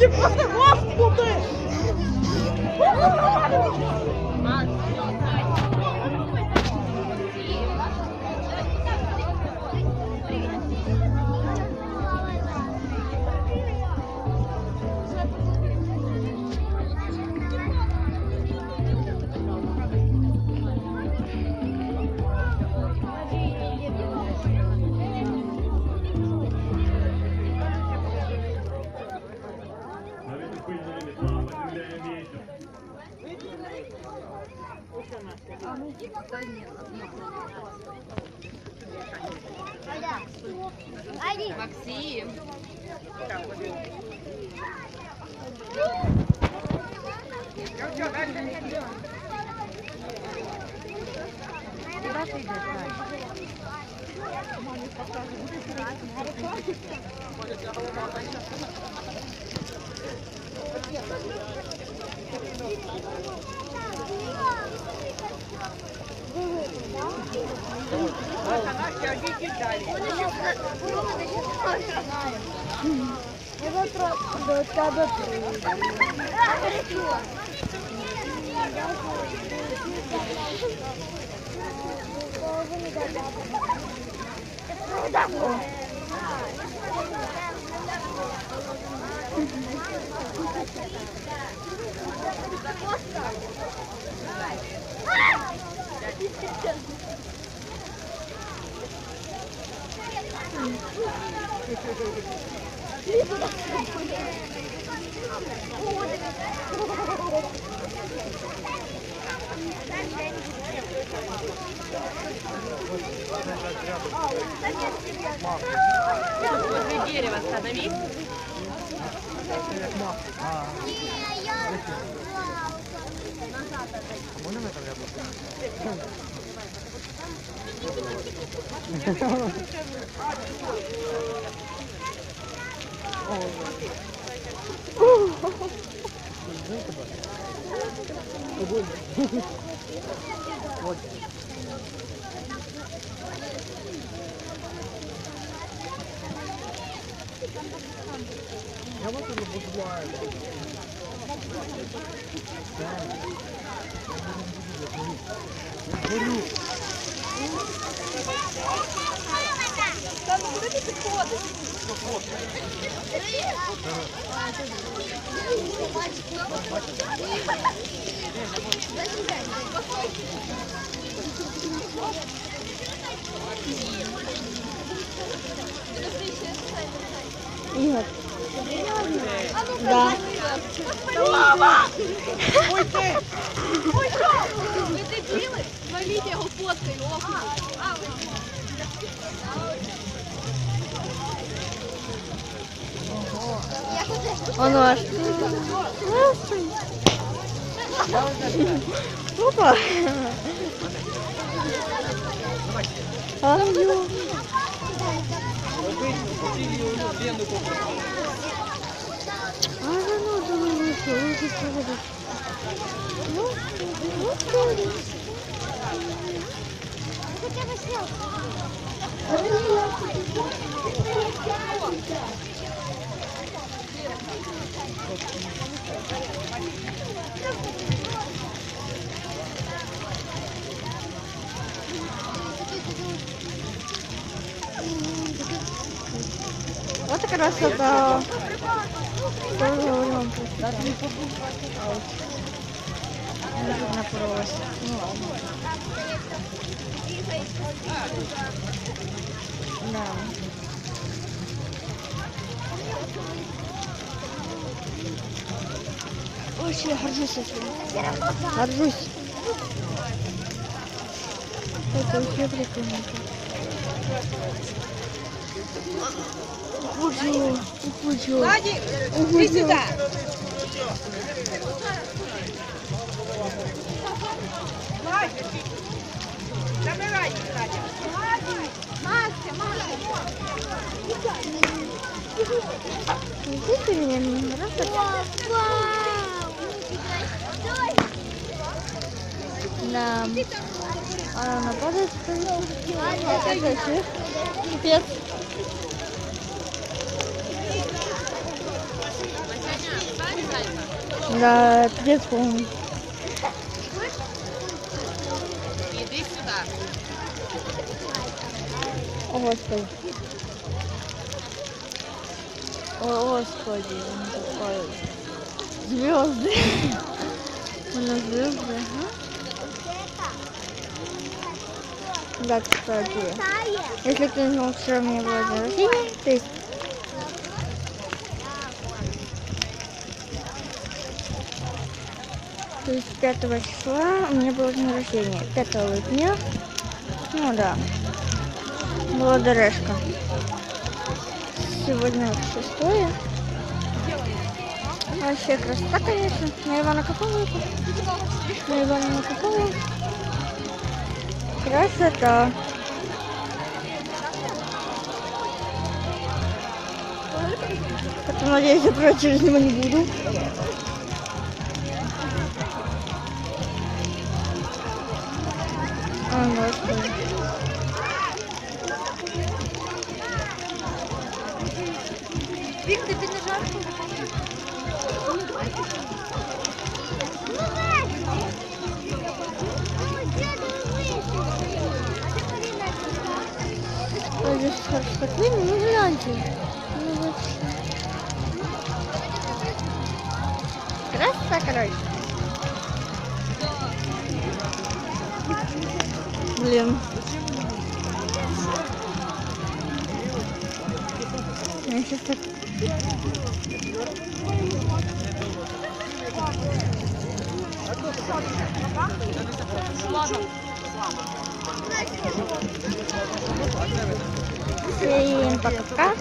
Господи, просто Господи! Максим. Я завтра до тебе прийду. Возле дерева остановись. Я вот это буду. Та ну куди ти підходиш? Ігор. Да. Мама! Ой ти! Ой що? Ви дебіли? Валіть його фоткою, оху. Оно аж. Опа. Ай-ё. Вот такая красота. Напоролась. Ну ладно. Да. Очень я горжусь этим. Горжусь. Это вообще прикольно. Ухожу. Владик, иди сюда. Владик, забирай, Владик. Настя, Иди ты меня раз. Да. Она падает. Это вообще пипец. Да, телефон. Іди сюди. О, Господи. О, Господи, он такой. Звезды. На звезды, ага. Да, кстати. Если кто не знал, вчера у меня было день рождения, то есть То есть 5 числа у меня было день рождения. 5 дня. Ну да. Была дорожка. Сегодня 6. Вообще красота, конечно. На Ивана Копылова. На Ивана Копылова. Красота. Потом, надеюсь, я пройти через него не буду. О, Господи. Вік, ти не жарко? Ой, здесь хорошо. Ну, гляньте. Ну, вообще. Красота, короче. Блин. Я сейчас так... Ладно. Всем пока-пока.